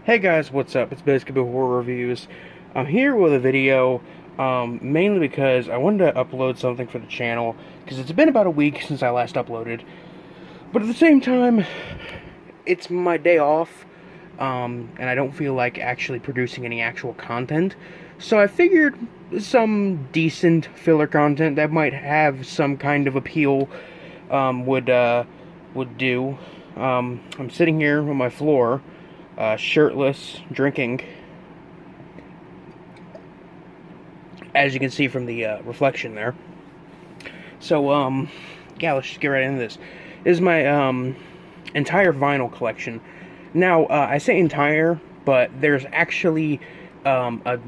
Hey guys, what's up? It's Basketball Horror Reviews. I'm here with a video, mainly because I wanted to upload something for the channel, because it's been about a week since I last uploaded. But at the same time, it's my day off, and I don't feel like actually producing any actual content. So I figured some decent filler content that might have some kind of appeal, would do. I'm sitting here on my floor, shirtless, drinking, as you can see from the reflection there. So, yeah, let's just get right into this. This is my entire vinyl collection. Now, I say entire, but there's actually a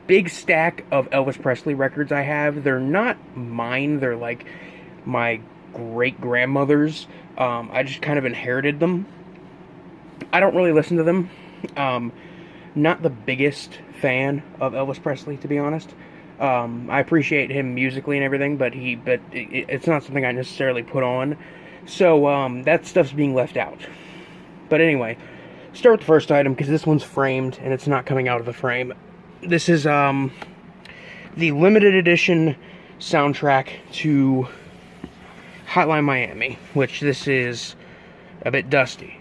big stack of Elvis Presley records I have. They're not mine, they're like my great-grandmother's. I just kind of inherited them. I don't really listen to them. Not the biggest fan of Elvis Presley, to be honest. I appreciate him musically and everything, but it's not something I necessarily put on. So, that stuff's being left out. But anyway, start with the first item, because this one's framed, and it's not coming out of the frame. This is, the limited edition soundtrack to Hotline Miami, which this is a bit dusty.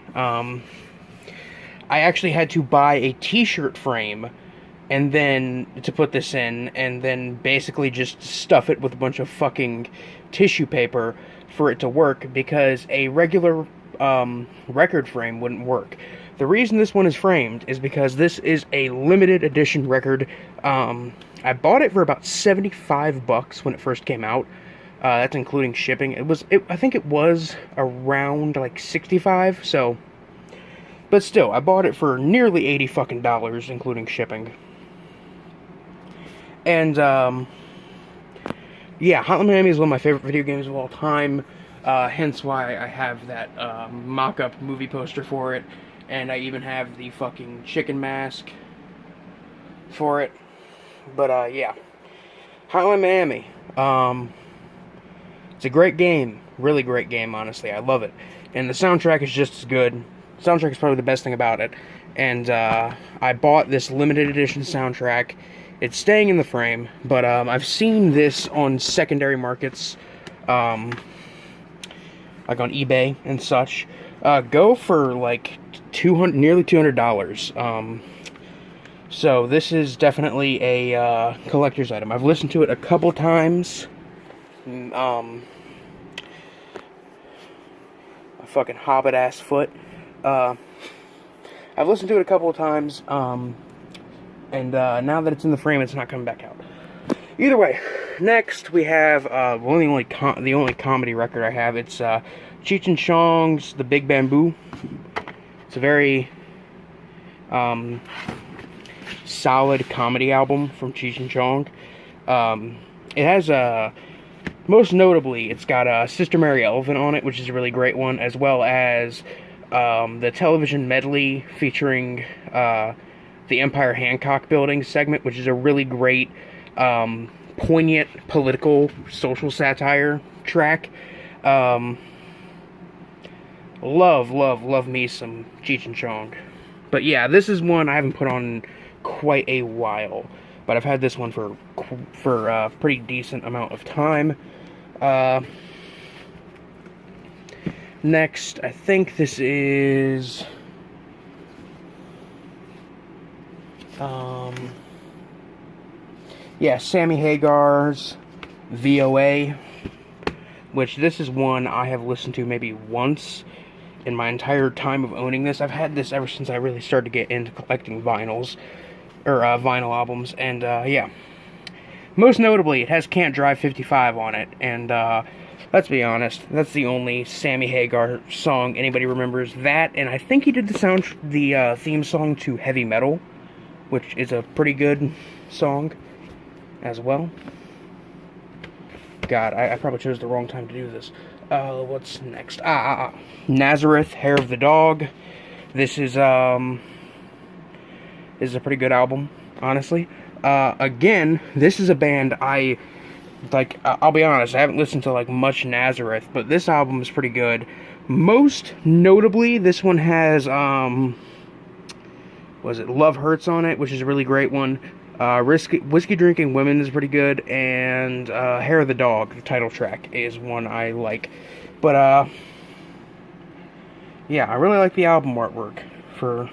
I actually had to buy a t-shirt frame and then to put this in, and then basically just stuff it with a bunch of fucking tissue paper for it to work, because a regular record frame wouldn't work. The reason this one is framed is because this is a limited edition record. I bought it for about $75 when it first came out. That's including shipping. I think it was around like 65, so. But still, I bought it for nearly 80 fucking dollars, including shipping. And, yeah, Hotline Miami is one of my favorite video games of all time. Hence why I have that mock-up movie poster for it. And I even have the fucking chicken mask for it. But, yeah. Hotline Miami. It's a great game. Really great game, honestly. I love it. And the soundtrack is just as good. The soundtrack is probably the best thing about it. And I bought this limited edition soundtrack. It's staying in the frame, but I've seen this on secondary markets, like on eBay and such, go for like nearly $200. So this is definitely a collector's item. I've listened to it a couple times. A fucking hobbit-ass foot. I've listened to it a couple of times, and now that it's in the frame, it's not coming back out. Either way, next we have the only comedy record I have. It's Cheech and Chong's The Big Bamboo. It's a very solid comedy album from Cheech and Chong. It has most notably, it's got Sister Mary Elvin on it, which is a really great one, as well as the television medley featuring the Empire Hancock Building segment, which is a really great, poignant political social satire track. Love me some Cheech and Chong. But yeah, this is one I haven't put on quite a while, but I've had this one for a pretty decent amount of time. Next, I think this is yeah, Sammy Hagar's VOA, which this is one I have listened to maybe once in my entire time of owning this. I've had this ever since I really started to get into collecting vinyls, or vinyl albums, and yeah. Most notably, it has Can't Drive 55 on it, and let's be honest, that's the only Sammy Hagar song anybody remembers. That, and I think he did the theme song to Heavy Metal, which is a pretty good song as well. God, I probably chose the wrong time to do this. What's next? Nazareth, Hair of the Dog. This is a pretty good album, honestly. Again, this is a band I'll be honest, I haven't listened to, like, much Nazareth, but this album is pretty good. Most notably, this one has, was it Love Hurts on it, which is a really great one. Whiskey Drinking Women is pretty good, and Hair of the Dog, the title track, is one I like. But yeah, I really like the album artwork for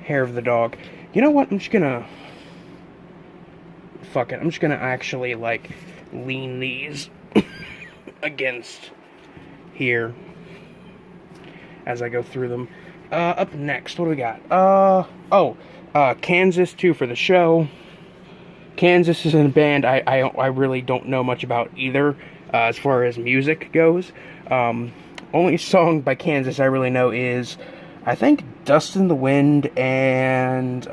Hair of the Dog. You know what? I'm just gonna fuck it. I'm just gonna actually like lean these against here as I go through them. Up next, what do we got? Kansas, too, for the show. Kansas is in a band I really don't know much about either, as far as music goes. Only song by Kansas I really know is, I think, Dust in the Wind and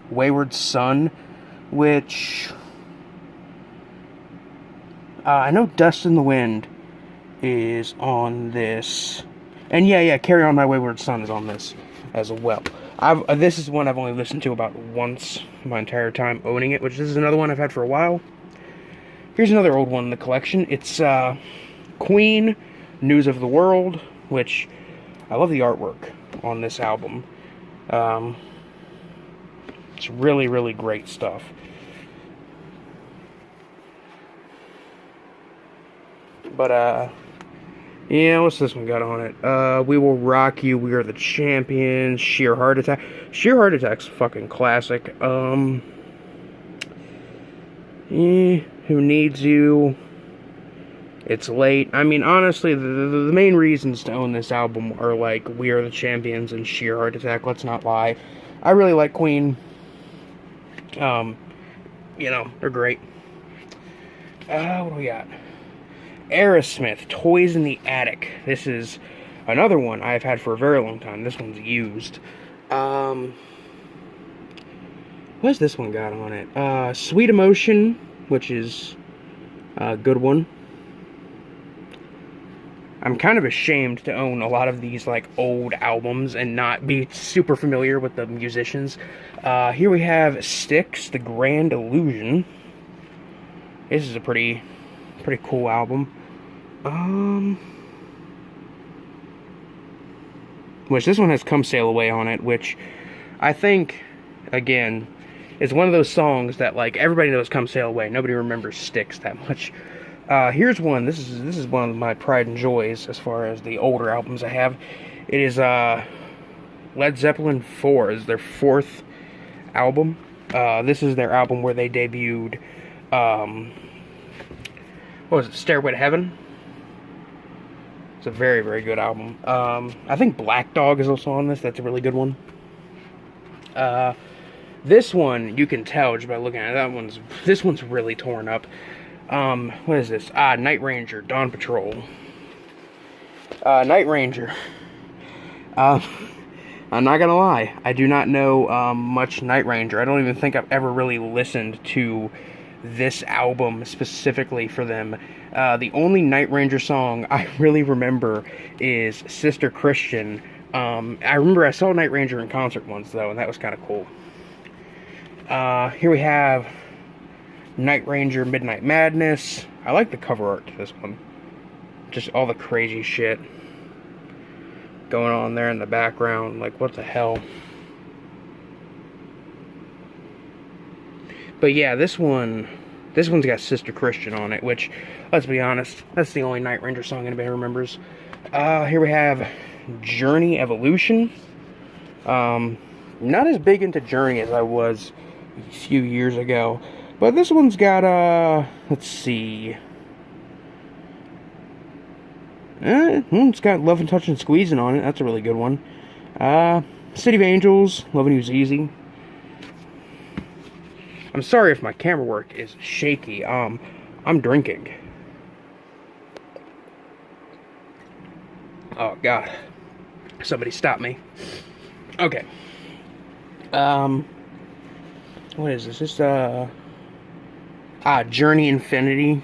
Wayward Son, which I know Dust in the Wind is on this. And yeah, Carry On My Wayward Son is on this as well. This is one I've only listened to about once my entire time owning it, which this is another one I've had for a while. Here's another old one in the collection. It's Queen, News of the World, which I love the artwork on this album. It's really, really great stuff. But, yeah, what's this one got on it? We Will Rock You, We Are the Champions, Sheer Heart Attack. Sheer Heart Attack's a fucking classic. Who Needs You? It's Late. I mean, honestly, the main reasons to own this album are, like, We Are the Champions and Sheer Heart Attack, let's not lie. I really like Queen. You know, they're great. What do we got? Aerosmith, Toys in the Attic. This is another one I've had for a very long time. This one's used. What's this one got on it? Sweet Emotion, which is a good one. I'm kind of ashamed to own a lot of these, like, old albums and not be super familiar with the musicians. Here we have Styx, The Grand Illusion. This is a pretty cool album. Which this one has Come Sail Away on it, which I think, again, is one of those songs that, like, everybody knows Come Sail Away. Nobody remembers Styx that much. Here's one. This is one of my pride and joys as far as the older albums I have. It is Led Zeppelin 4 is their fourth album. This is their album where they debuted what was it, Stairway to Heaven? It's a very, very good album. I think Black Dog is also on this. That's a really good one. This one, you can tell just by looking at it. This one's really torn up. What is this? Night Ranger, Dawn Patrol. Night Ranger. I'm not gonna lie. I do not know much Night Ranger. I don't even think I've ever really listened to this album specifically for them. The only Night Ranger song I really remember is Sister Christian. I remember I saw Night Ranger in concert once, though, and that was kind of cool. Here we have Night Ranger Midnight Madness. I like the cover art to this one. Just all the crazy shit going on there in the background. Like, what the hell? But yeah, this one's got Sister Christian on it, which, let's be honest, that's the only Night Ranger song anybody remembers. Here we have Journey Evolution. Not as big into Journey as I was a few years ago, but this one's got, let's see. It's got Love and Touch and Squeezing on it. That's a really good one. City of Angels, Loving You's Easy. I'm sorry if my camera work is shaky. I'm drinking. Oh, God. Somebody stop me. Okay. What is this? This, Journey Infinity.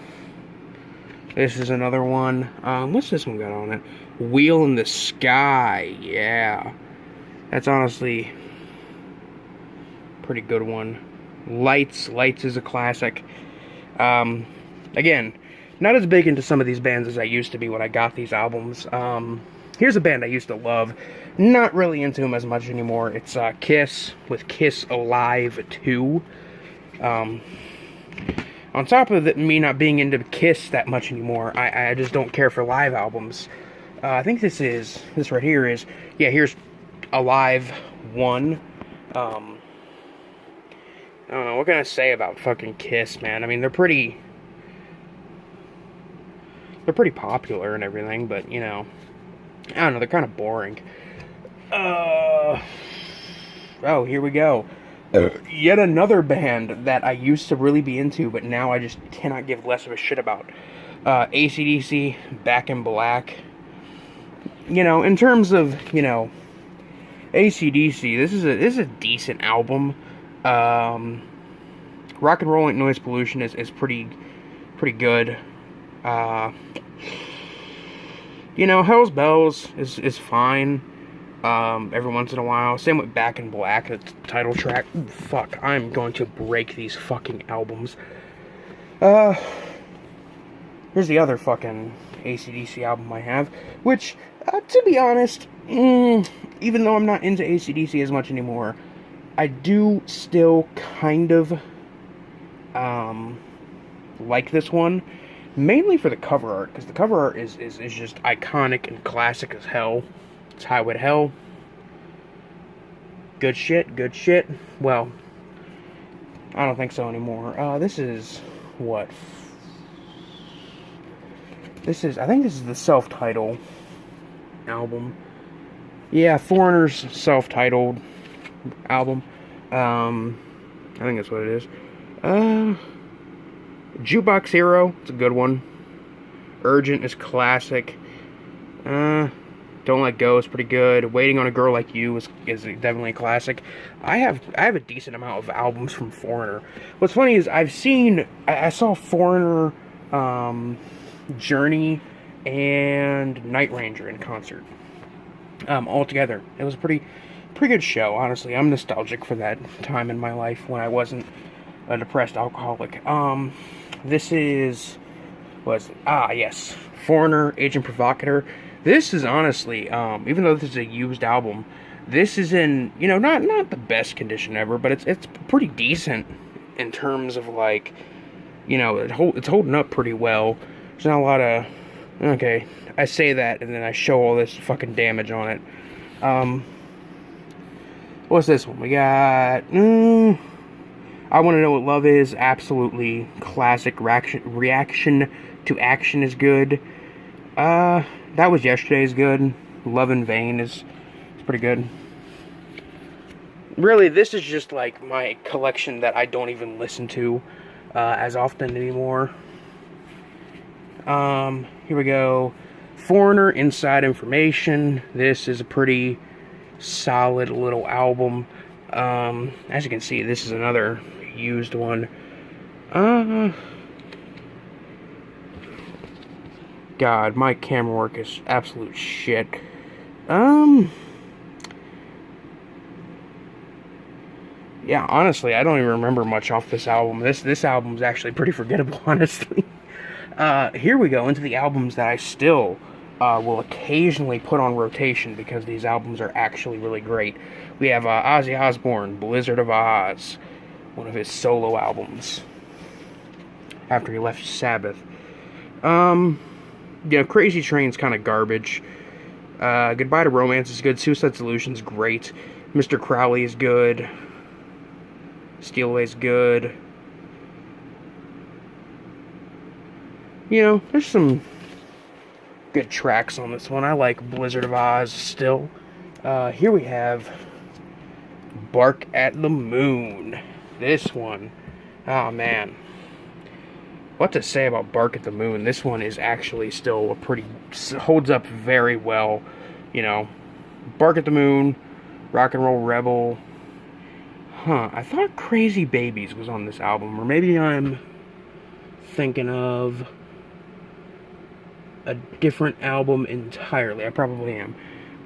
This is another one. What's this one got on it? Wheel in the Sky. Yeah. That's honestly a pretty good one. Lights is a classic. Again, not as big into some of these bands as I used to be when I got these albums. Here's a band I used to love. Not really into them as much anymore. It's Kiss, with Kiss Alive 2. On top of me not being into Kiss that much anymore, I just don't care for live albums. I think this right here is, yeah, here's Alive 1. I don't know, what can I say about fucking Kiss, man? I mean, they're pretty popular and everything, but, you know, I don't know, they're kind of boring. Oh, here we go. Yet another band that I used to really be into, but now I just cannot give less of a shit about. AC/DC, Back in Black. You know, in terms of, you know, AC/DC, this is a decent album. Rock and Roll Ain't Noise Pollution is pretty good. You know, Hell's Bells is fine. Every once in a while. Same with Back in Black, the title track. Ooh, fuck, I'm going to break these fucking albums. Here's the other fucking AC/DC album I have, which, to be honest, even though I'm not into AC/DC as much anymore, I do still kind of, like this one, mainly for the cover art, because the cover art is just iconic and classic as hell. It's Highway to Hell. Good shit, good shit. Well, I don't think so anymore. This is, what? I think this is the self-titled album. Yeah, Foreigner's self-titled album. I think that's what it is. Jukebox Hero, it's a good one. Urgent is classic. Don't Let Go is pretty good. Waiting on a Girl Like You is definitely a classic. I have a decent amount of albums from Foreigner. What's funny is I saw Foreigner, Journey, and Night Ranger in concert. All together. It was a pretty good show, honestly. I'm nostalgic for that time in my life when I wasn't a depressed alcoholic. This is, yes, Foreigner, Agent Provocateur. This is honestly, even though this is a used album, this is in, you know, not the best condition ever, but it's pretty decent in terms of, like, you know, it's holding up pretty well. There's not a lot of, okay, I say that and then I show all this fucking damage on it. What's this one? We got, I Want to Know What Love Is, absolutely classic. Reaction to Action is good. That Was Yesterday is good. Love in Vain is pretty good. Really, this is just like my collection that I don't even listen to as often anymore. Here we go. Foreigner, Inside Information. This is a pretty solid little album. As you can see, this is another used one. God, my camera work is absolute shit. Yeah, honestly, I don't even remember much off this album. This album's actually pretty forgettable, honestly. Here we go into the albums that I still will occasionally put on rotation because these albums are actually really great. We have Ozzy Osbourne, Blizzard of Oz, one of his solo albums after he left Sabbath. Yeah, Crazy Train's kind of garbage. Goodbye to Romance is good. Suicide Solution's great. Mr. Crowley is good. Steal Away's good. You know, there's some good tracks on this one. I like Blizzard of Oz still. Here we have Bark at the Moon. This one. Oh, man. What to say about Bark at the Moon? This one is actually still holds up very well. You know, Bark at the Moon, Rock and Roll Rebel. I thought Crazy Babies was on this album, or maybe I'm thinking of a different album entirely. I probably am.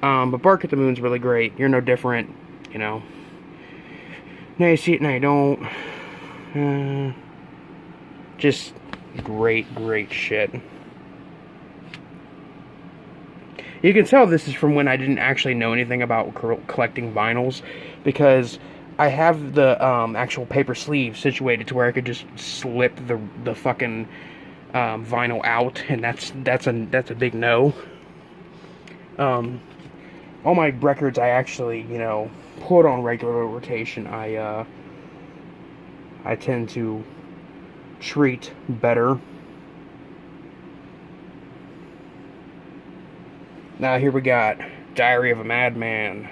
But Bark at the Moon's really great. You're No Different, you know. Now You See It, Now You Don't. Just great shit. You can tell this is from when I didn't actually know anything about collecting vinyls, because I have the actual paper sleeve situated to where I could just slip the fucking vinyl out, and that's a big no. All my records I actually, put on regular rotation. I tend to treat better. Now here we got Diary of a Madman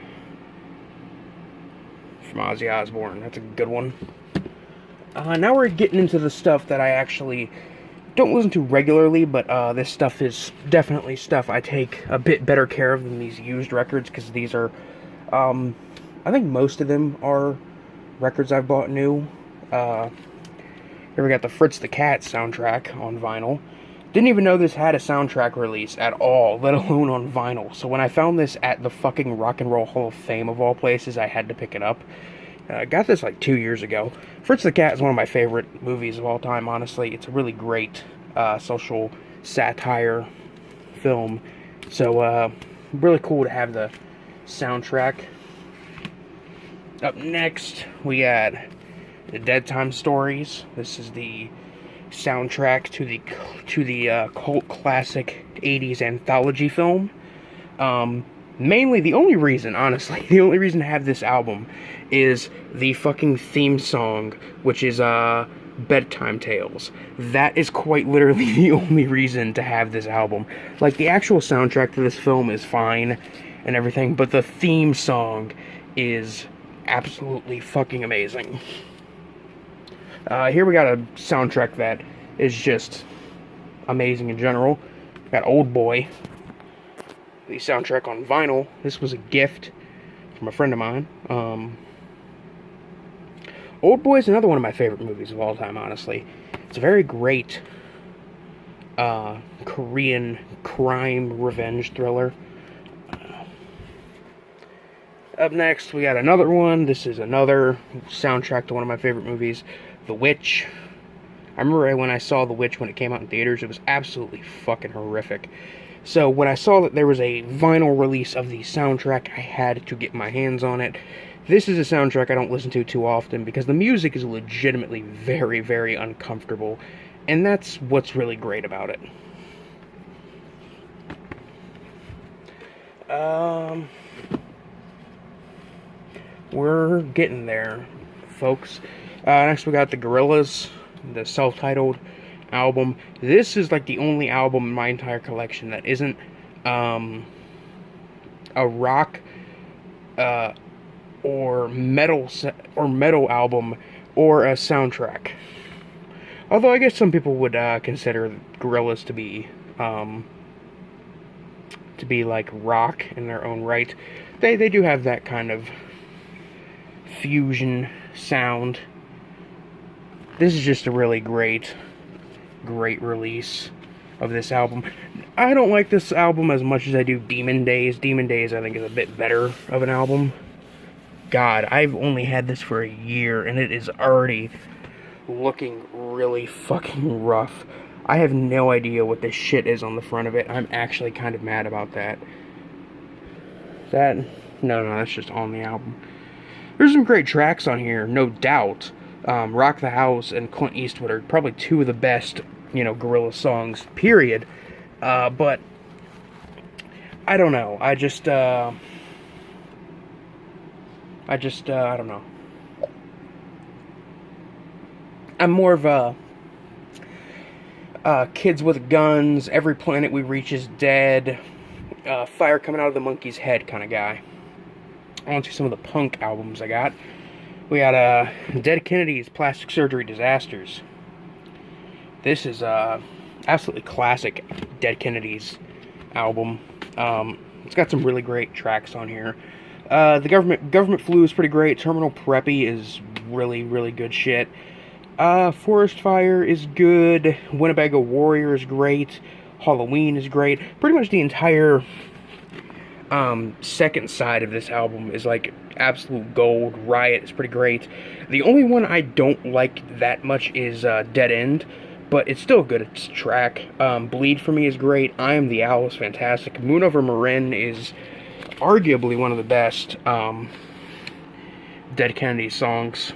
from Ozzy Osbourne. That's a good one. Now we're getting into the stuff that I actually don't listen to regularly, but this stuff is definitely stuff I take a bit better care of than these used records, because these are, I think most of them are records I've bought new. Here we got the Fritz the Cat soundtrack on vinyl. Didn't even know this had a soundtrack release at all, let alone on vinyl. So when I found this at the fucking Rock and Roll Hall of Fame of all places, I had to pick it up. I got this like 2 years ago. Fritz the Cat is one of my favorite movies of all time, honestly. It's a really great social satire film. So, really cool to have the soundtrack. Up next, we got the Dead Time Stories. This is the soundtrack to the cult classic 80s anthology film. Mainly, the only reason to have this album is the fucking theme song, which is Bedtime Tales. That is quite literally the only reason to have this album. Like, the actual soundtrack to this film is fine and everything, but the theme song is absolutely fucking amazing. Here we got a soundtrack that is just amazing in general. We got Old Boy, the soundtrack on vinyl. This was a gift from a friend of mine. Old Boy is another one of my favorite movies of all time, honestly. It's a very great Korean crime revenge thriller. Up next, we got another one. This is another soundtrack to one of my favorite movies, The Witch. I remember when I saw The Witch when it came out in theaters, it was absolutely fucking horrific. So when I saw that there was a vinyl release of the soundtrack, I had to get my hands on it. This is a soundtrack I don't listen to too often, because the music is legitimately very, very uncomfortable, and that's what's really great about it. We're getting there, folks. Next we got the Gorillaz, the self-titled album. This is like the only album in my entire collection that isn't a rock or metal album or a soundtrack. Although I guess some people would consider Gorillaz to be like rock in their own right. They do have that kind of fusion sound. This is just a really great release of this album. I don't like this album as much as I do Demon Days. Demon Days, I think, is a bit better of an album. God, I've only had this for a year, and it is already looking really fucking rough. I have no idea what this shit is on the front of it. I'm actually kind of mad about that. No, that's just on the album. There's some great tracks on here, no doubt. Rock the House and Clint Eastwood are probably two of the best, Gorillaz songs, period. But I don't know. I don't know. I'm more of a Kids with Guns, Every Planet We Reach is Dead, Fire Coming Out of the Monkey's Head kind of guy. On to some of the punk albums I got. We got Dead Kennedys, Plastic Surgery Disasters. This is absolutely classic Dead Kennedys album. It's got some really great tracks on here. The Government Flu is pretty great. Terminal Preppy is really, really good shit. Forest Fire is good. Winnebago Warrior is great. Halloween is great. Pretty much the entire second side of this album is like absolute gold. Riot is pretty great. The only one I don't like that much is Dead End, but it's still a good track. Bleed for Me is great. I Am the Owl is fantastic. Moon Over Marin is arguably one of the best Dead Kennedys songs.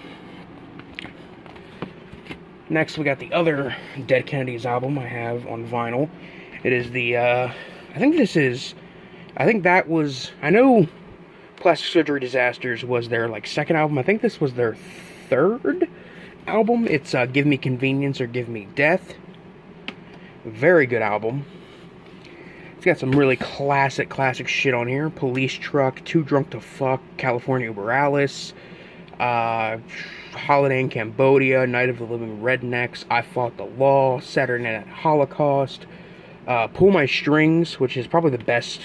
Next, we got the other Dead Kennedys album I have on vinyl. It is the, I know Plastic Surgery Disasters was their, second album. I think this was their third album. It's Give Me Convenience or Give Me Death. Very good album. It's got some really classic shit on here. Police Truck, Too Drunk to Fuck, California Uber Alice, Holiday in Cambodia, Night of the Living Rednecks, I Fought the Law, Saturday Night Holocaust, Pull My Strings, which is probably the best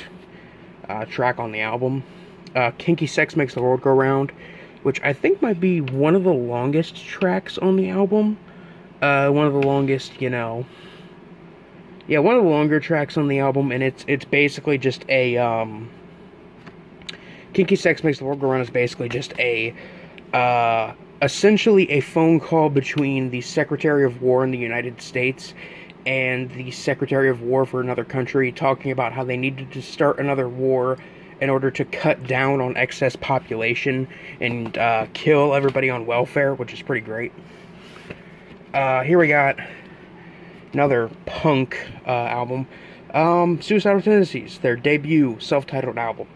track on the album, Kinky Sex Makes the World Go Round, which I think might be one of the longest tracks on the album. One of the longest, one of the longer tracks on the album, and it's basically just a, Kinky Sex Makes the World Go Round is basically just a, essentially a phone call between the Secretary of War in the United States and the Secretary of War for another country, talking about how they needed to start another war in order to cut down on excess population and kill everybody on welfare, which is pretty great. Here we got another punk album, Suicidal Tendencies, their debut self-titled album.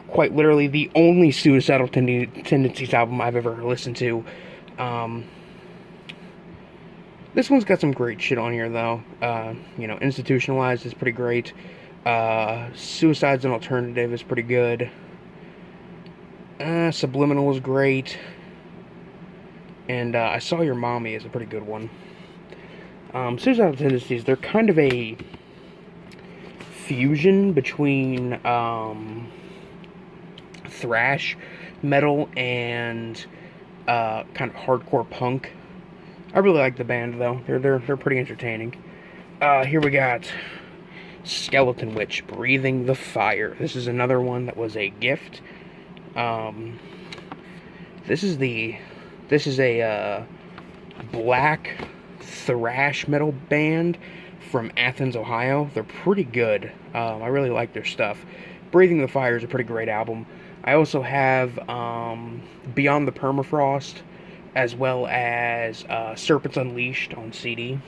Quite literally the only Suicidal Tendencies album I've ever listened to. This one's got some great shit on here, though. Institutionalized is pretty great. Suicide's an Alternative is pretty good. Subliminal is great. And I Saw Your Mommy is a pretty good one. Suicidal Tendencies, they're kind of a fusion between thrash metal and kind of hardcore punk. I really like the band, though. They're pretty entertaining. Here we got Skeleton Witch, Breathing the Fire. This is another one that was a gift. This is a black thrash metal band from Athens, Ohio. They're pretty good. I really like their stuff. Breathing the Fire is a pretty great album. I also have Beyond the Permafrost, as well as Serpents Unleashed on CD.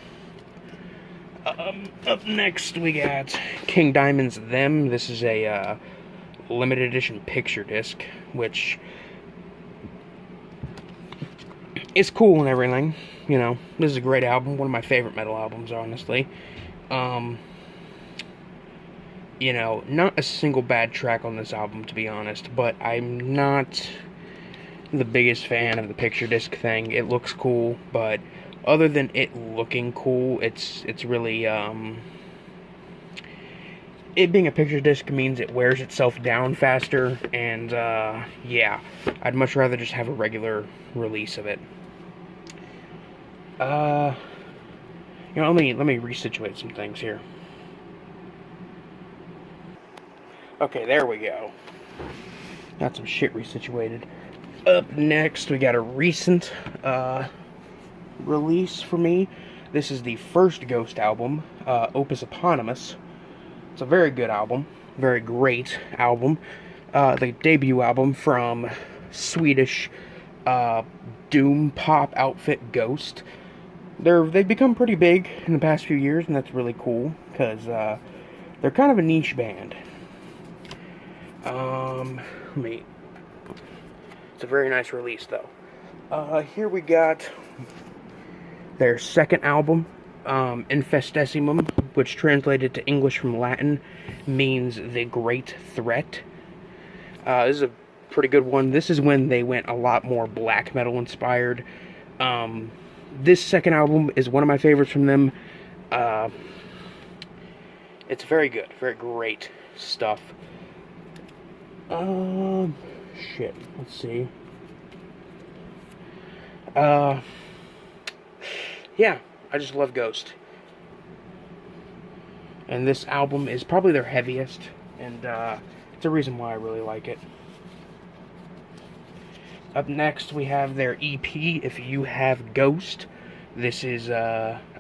Up next, we got King Diamond's Them. This is a limited edition picture disc, which is cool and everything. This is a great album. One of my favorite metal albums, honestly. Not a single bad track on this album, to be honest, but I'm not the biggest fan of the picture disc thing. It looks cool, but other than it looking cool, it's really, it being a picture disc means it wears itself down faster, and, yeah, I'd much rather just have a regular release of it. Let me resituate some things here. Okay, there we go. Got some shit resituated. Up next, we got a recent release for me. This is the first Ghost album, Opus Eponymous. It's a very good album, very great album. The debut album from Swedish doom pop outfit Ghost. They've become pretty big in the past few years, and that's really cool because they're kind of a niche band. It's a very nice release, though. Here we got their second album, Infestessimum, which translated to English from Latin means The Great Threat. This is a pretty good one. This is when they went a lot more black metal inspired. This second album is one of my favorites from them. It's very good, very great stuff. Shit, let's see. Yeah, I just love Ghost. And this album is probably their heaviest, and it's a reason why I really like it. Up next, we have their EP, If You Have Ghost. This is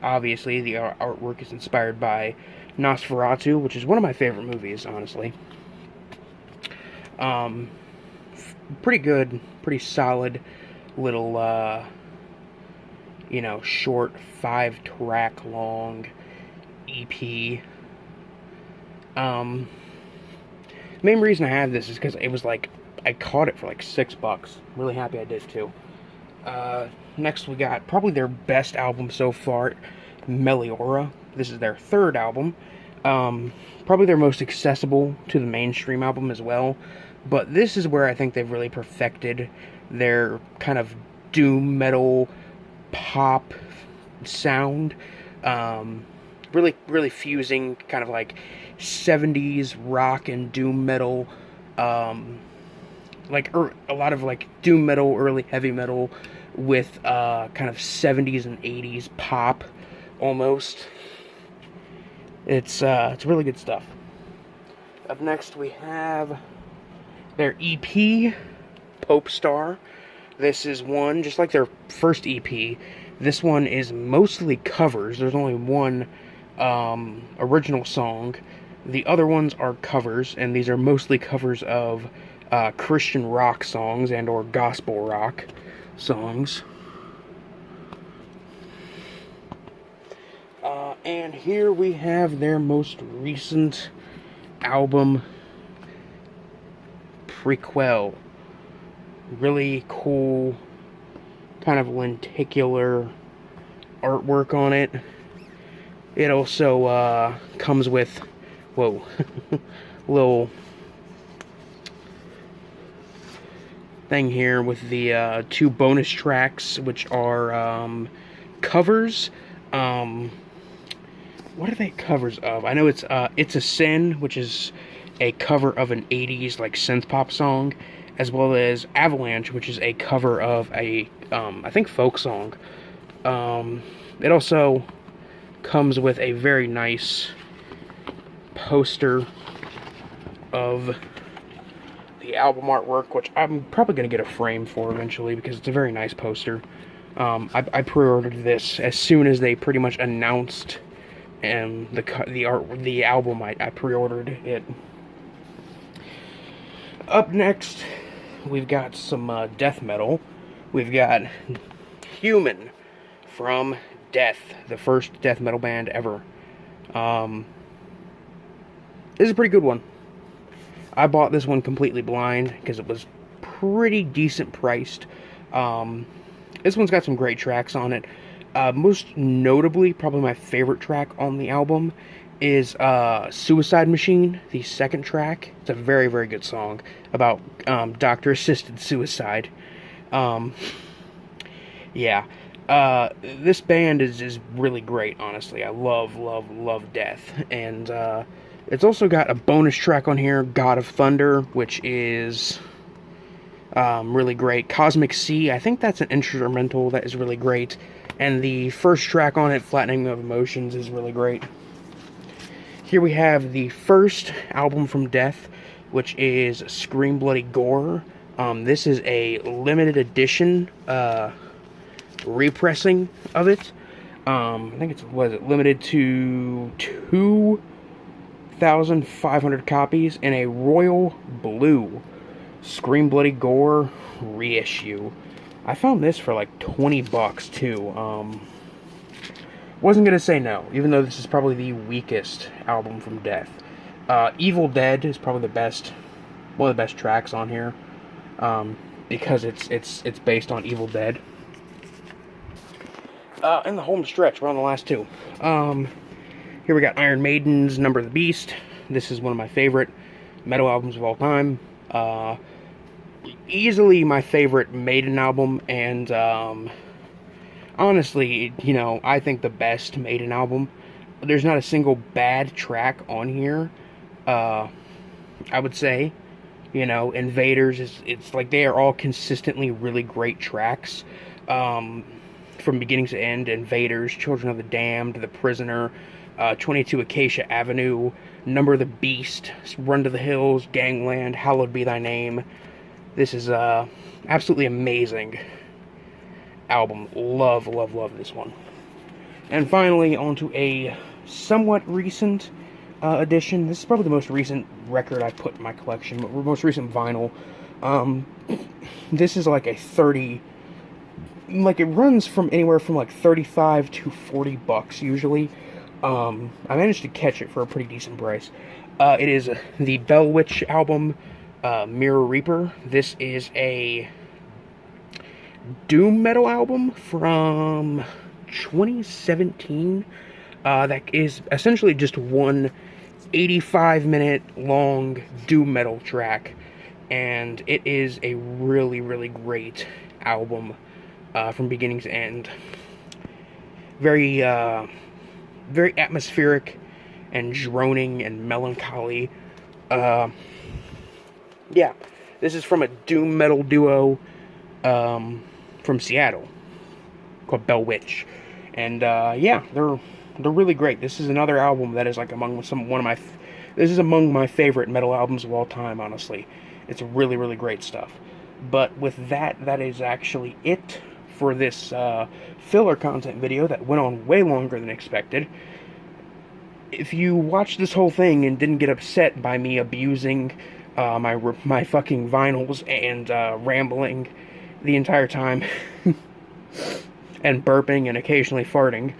obviously the artwork is inspired by Nosferatu, which is one of my favorite movies, honestly. Um, Pretty good, pretty solid little, short 5-track long EP. Main reason I have this is because it was like, I caught it for like $6. I'm really happy I did too. Next we got probably their best album so far, Meliora. This is their third album. Probably their most accessible to the mainstream album as well. But this is where I think they've really perfected their kind of doom metal pop sound. Really, really fusing kind of like 70s rock and doom metal. Like a lot of like doom metal, early heavy metal with kind of 70s and 80s pop almost. It's really good stuff. Up next we have their EP, Pope Star. This is one, just like their first EP, this one is mostly covers. There's only one original song. The other ones are covers, and these are mostly covers of Christian rock songs and or gospel rock songs. And here we have their most recent album, Prequel. Really cool, kind of lenticular artwork on it. It also comes with, little thing here with the 2 bonus tracks, which are covers. What are they covers of? I know it's a Sin, which is a cover of an 80s like synth pop song, as well as Avalanche, which is a cover of a I think folk song. It also comes with a very nice poster of the album artwork, which I'm probably going to get a frame for eventually because it's a very nice poster. I pre-ordered this as soon as they pretty much announced the album. I pre-ordered it. Up next, we've got some death metal. We've got Human from Death, the first death metal band ever. This is a pretty good one. I bought this one completely blind because it was pretty decent priced. This one's got some great tracks on it. Most notably, probably my favorite track on the album is Suicide Machine, the second track. It's a very, very good song about doctor-assisted suicide. Yeah. This band is really great, honestly. I love Death. And it's also got a bonus track on here, God of Thunder, which is really great. Cosmic Sea, I think that's an instrumental that is really great. And the first track on it, Flattening of Emotions, is really great. Here we have the first album from Death, which is Scream Bloody Gore. This is a limited edition repressing of it. I think it's limited to 2,500 copies in a royal blue Scream Bloody Gore reissue. I found this for like $20 too. Wasn't gonna say no, even though this is probably the weakest album from Death. Evil Dead is probably one of the best tracks on here, because it's based on Evil Dead. In the home stretch, we're on the last two. Here we got Iron Maiden's Number of the Beast. This is one of my favorite metal albums of all time. Easily my favorite Maiden album, and honestly, I think the best Maiden album. There's not a single bad track on here. I would say, Invaders it's like they are all consistently really great tracks. From beginning to end, Invaders, Children of the Damned, The Prisoner, 22 Acacia Avenue, Number of the Beast, Run to the Hills, Gangland, Hallowed Be Thy Name. This is absolutely amazing. album. Love, love, love this one. And finally, onto a somewhat recent edition. This is probably the most recent record I put in my collection, or most recent vinyl. This is like a 30, like it runs from anywhere from like 35 to 40 bucks usually. I managed to catch it for a pretty decent price. It is the Bell Witch album, Mirror Reaper. This is a doom metal album from 2017. That is essentially just one 85-minute long doom metal track, and it is a really, really great album from beginning to end. Very, very atmospheric and droning and melancholy. Yeah, this is from a doom metal duo from Seattle called Bell Witch, and yeah, they're really great. This is another album that is like this is among my favorite metal albums of all time. Honestly, it's really, really great stuff. But with that, that is actually it for this filler content video that went on way longer than expected. If you watched this whole thing and didn't get upset by me abusing my fucking vinyls and rambling the entire time and burping and occasionally farting,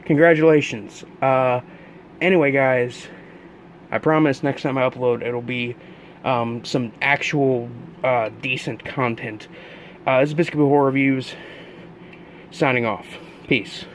congratulations. Anyway, guys, I promise next time I upload, it'll be some actual decent content. This is Biscuit Horror Reviews, signing off. Peace.